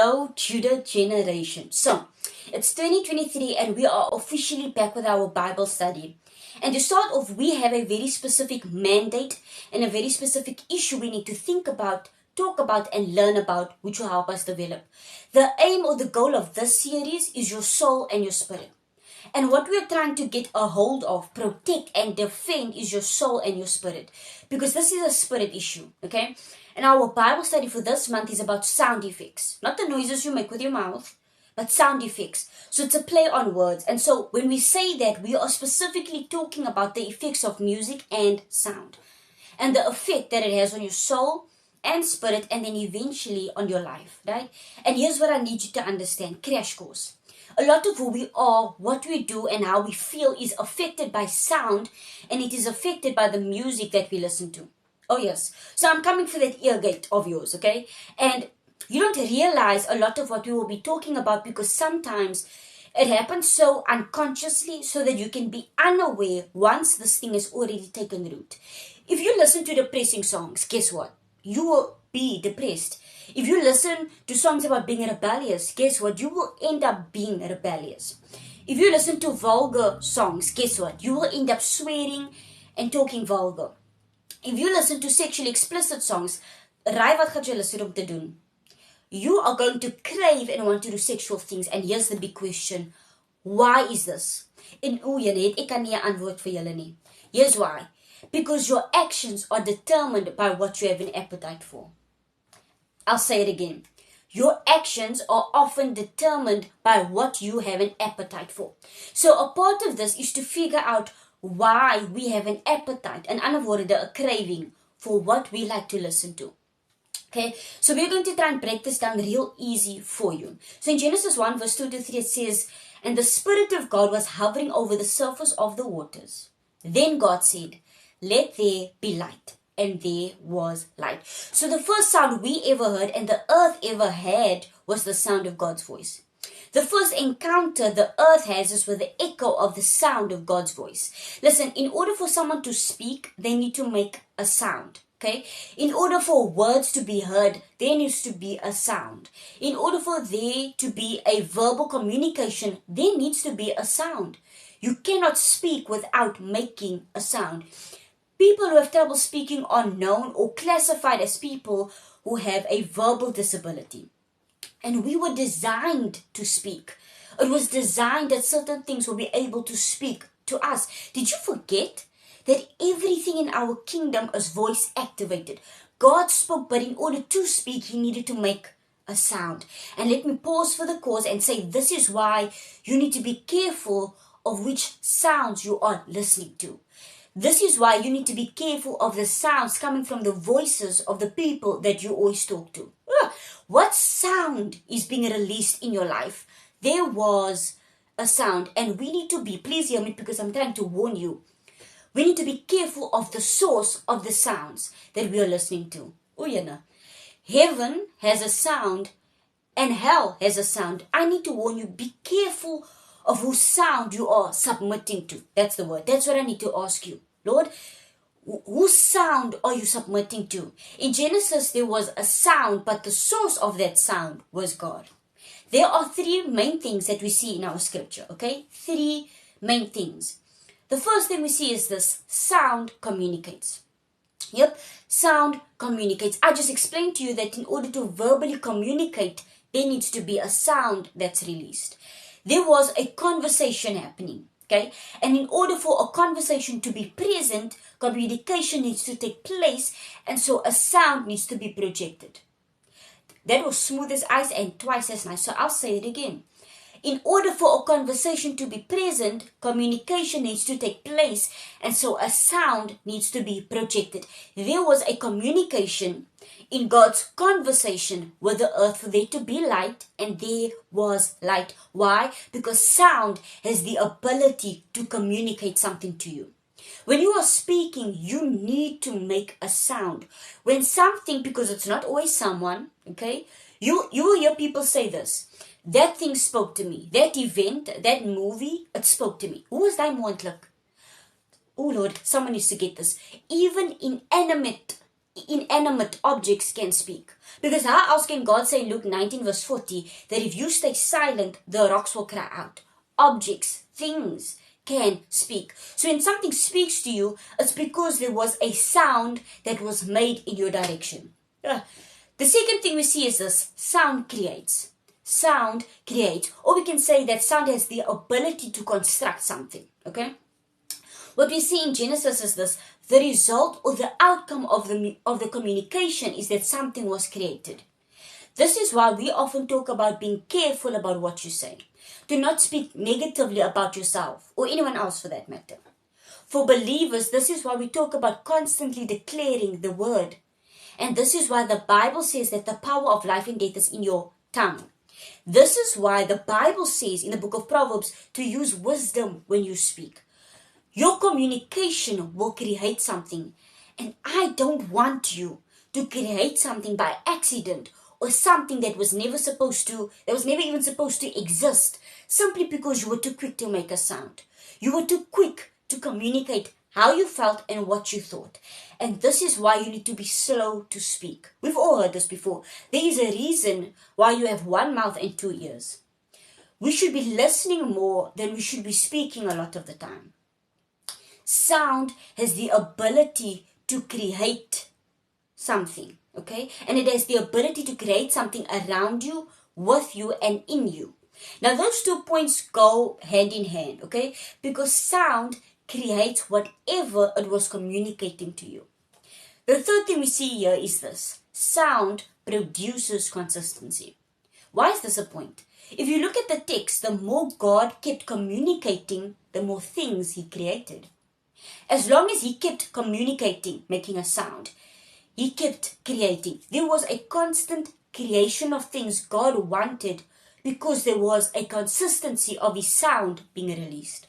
Hello, Judah generation. So, it's 2023 and we are officially back with our Bible study. And to start off, we have a very specific mandate and a very specific issue we need to think about, talk about, and learn about, which will help us develop. The aim or the goal of this series is your soul and your spirit. And what we're trying to get a hold of, protect, and defend is your soul and your spirit. Because this is a spirit issue, okay? And our Bible study for this month is about sound effects. Not the noises you make with your mouth, but sound effects. So it's a play on words. And so when we say that, we are specifically talking about the effects of music and sound. And the effect that it has on your soul and spirit, and then eventually on your life, right? And here's what I need you to understand. Crash course. A lot of who we are, what we do, and how we feel is affected by sound, and it is affected by the music that we listen to. Oh yes. So I'm coming for that ear gate of yours, okay? And you don't realize a lot of what we will be talking about because sometimes it happens so unconsciously so that you can be unaware once this thing has already taken root. If you listen to depressing songs, guess what? You will be depressed. If you listen to songs about being rebellious, guess what? You will end up being rebellious. If you listen to vulgar songs, guess what? You will end up swearing and talking vulgar. If you listen to sexually explicit songs, raai wat gaan jy listen om te doen? You are going to crave and want to do sexual things. And here's the big question. Why is this? En ek kan nie 'n antwoord vir julle nie. Here's why. Because your actions are determined by what you have an appetite for. I'll say it again. Your actions are often determined by what you have an appetite for. So a part of this is to figure out why we have an appetite, an ander woorde, a craving for what we like to listen to. Okay, so we're going to try and break this down real easy for you. So in Genesis 1 verse 2 to 3 it says, "And the Spirit of God was hovering over the surface of the waters. Then God said, 'Let there be light.' And there was light." So the first sound we ever heard and the earth ever had was the sound of God's voice. The first encounter the earth has is with the echo of the sound of God's voice. Listen, in order for someone to speak, they need to make a sound. Okay? In order for words to be heard, there needs to be a sound. In order for there to be a verbal communication, there needs to be a sound. You cannot speak without making a sound. People who have trouble speaking are known or classified as people who have a verbal disability. And we were designed to speak. It was designed that certain things will be able to speak to us. Did you forget that everything in our kingdom is voice activated? God spoke, but in order to speak, he needed to make a sound. And let me pause for the cause and say this is why you need to be careful of which sounds you are listening to. This is why you need to be careful of the sounds coming from the voices of the people that you always talk to. What sound is being released in your life? There was a sound, and we need to be, please hear me because I'm trying to warn you. We need to be careful of the source of the sounds that we are listening to. Heaven has a sound and hell has a sound. I need to warn you, be careful of whose sound you are submitting to. That's the word. That's what I need to ask you. Lord, whose sound are you submitting to? In Genesis, there was a sound, but the source of that sound was God. There are three main things that we see in our scripture, okay? Three main things. The first thing we see is this: sound communicates. Yep, sound communicates. I just explained to you that in order to verbally communicate, there needs to be a sound that's released. There was a conversation happening, okay? And in order for a conversation to be present, communication needs to take place, and so a sound needs to be projected. That was smooth as ice and twice as nice, so I'll say it again. In order for a conversation to be present, communication needs to take place, and so a sound needs to be projected. There was a communication in God's conversation with the earth for there to be light, and there was light. Why? Because sound has the ability to communicate something to you. When you are speaking, you need to make a sound. When something, because it's not always someone, okay, you will hear people say this: that thing spoke to me. That event, that movie, it spoke to me. Hoe is daai moontlik? Oh Lord, someone needs to get this. Even inanimate inanimate objects can speak. Because how else can God say in Luke 19 verse 40 that if you stay silent, the rocks will cry out? Objects, things can speak. So when something speaks to you, it's because there was a sound that was made in your direction. The second thing we see is this: sound creates. Sound creates. Or we can say that sound has the ability to construct something. Okay? What we see in Genesis is this: the result or the outcome of the communication is that something was created. This is why we often talk about being careful about what you say. Do not speak negatively about yourself or anyone else for that matter. For believers, this is why we talk about constantly declaring the word. And this is why the Bible says that the power of life and death is in your tongue. This is why the Bible says in the book of Proverbs to use wisdom when you speak. Your communication will create something. And I don't want you to create something by accident or something that was never even supposed to exist, simply because you were too quick to make a sound. You were too quick to communicate how you felt and what you thought. And this is why you need to be slow to speak. We've all heard this before. There is a reason why you have one mouth and two ears. We should be listening more than we should be speaking a lot of the time. Sound has the ability to create something, okay? And it has the ability to create something around you, with you, and in you. Now, those 2 points go hand in hand, okay? Because sound creates whatever it was communicating to you. The third thing we see here is this: sound produces consistency. Why is this a point? If you look at the text, the more God kept communicating, the more things he created. As long as he kept communicating, making a sound, he kept creating. There was a constant creation of things God wanted because there was a consistency of his sound being released.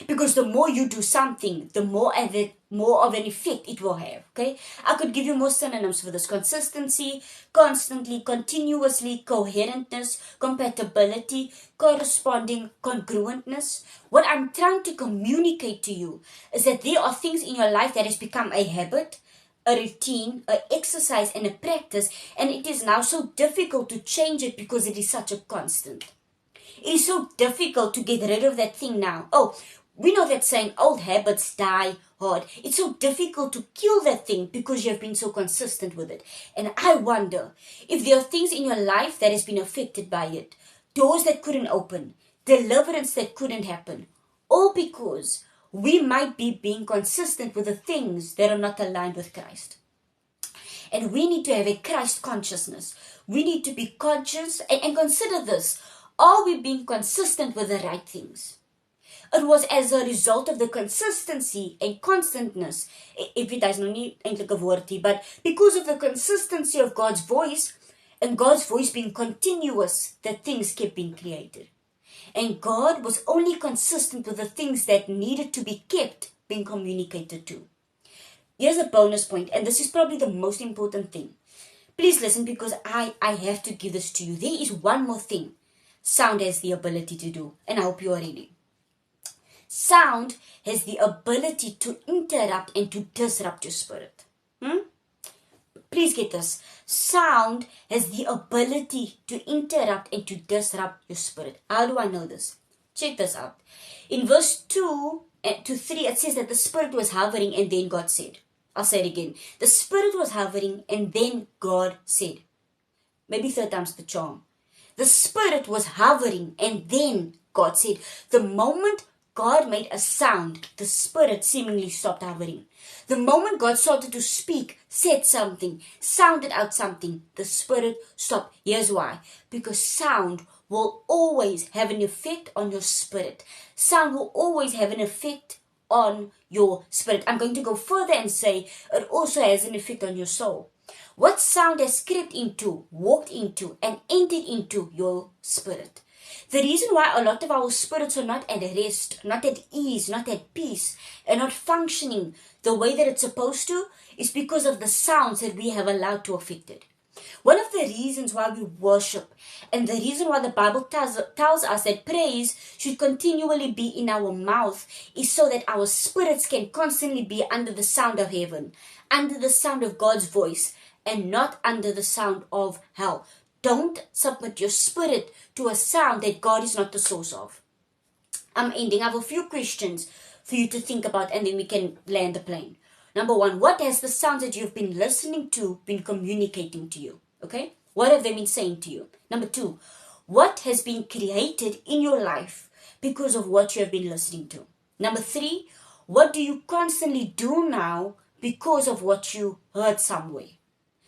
Because the more you do something, the more of an effect it will have. Okay, I could give you more synonyms for this: consistency, constantly, continuously, coherentness, compatibility, corresponding, congruentness. What I'm trying to communicate to you is that there are things in your life that has become a habit, a routine, an exercise, and a practice, and it is now so difficult to change it because it is such a constant. It is so difficult to get rid of that thing now. Oh, we know that saying, old habits die hard. It's so difficult to kill that thing because you have been so consistent with it. And I wonder if there are things in your life that has been affected by it. Doors that couldn't open. Deliverance that couldn't happen. All because we might be being consistent with the things that are not aligned with Christ. And we need to have a Christ consciousness. We need to be conscious and consider this. Are we being consistent with the right things? It was as a result of the consistency and constantness, if it does not need eintlik 'n woordie, but because of the consistency of God's voice, and God's voice being continuous, that things kept being created. And God was only consistent with the things that needed to be kept being communicated to. Here's a bonus point, and this is probably the most important thing. Please listen, because I have to give this to you. There is one more thing sound has the ability to do, and I hope you are ready. Sound has the ability to interrupt and to disrupt your spirit. Please get this. Sound has the ability to interrupt and to disrupt your spirit. How do I know this? Check this out. In verse 2 to 3, it says that the Spirit was hovering and then God said. I'll say it again. The Spirit was hovering and then God said. Maybe third time's the charm. The Spirit was hovering and then God said. The moment God made a sound, the Spirit seemingly stopped hovering. The moment God started to speak, said something, sounded out something, the Spirit stopped. Here's why. Because sound will always have an effect on your spirit. Sound will always have an effect on your spirit. I'm going to go further and say it also has an effect on your soul. What sound has crept into, walked into, and entered into your spirit. The reason why a lot of our spirits are not at rest, not at ease, not at peace, and not functioning the way that it's supposed to, is because of the sounds that we have allowed to affect it. One of the reasons why we worship and the reason why the Bible tells us that praise should continually be in our mouth is so that our spirits can constantly be under the sound of heaven, under the sound of God's voice, and not under the sound of hell. Don't submit your spirit to a sound that God is not the source of. I'm ending. I have a few questions for you to think about, and then we can land the plane. Number one, what has the sounds that you've been listening to been communicating to you? Okay? What have they been saying to you? Number two, what has been created in your life because of what you have been listening to? Number three, what do you constantly do now because of what you heard somewhere?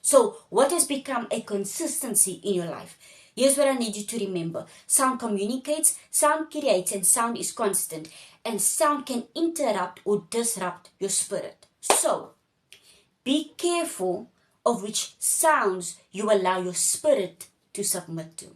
So, what has become a consistency in your life? Here's what I need you to remember. Sound communicates, sound creates, and sound is constant. And sound can interrupt or disrupt your spirit. So, be careful of which sounds you allow your spirit to submit to.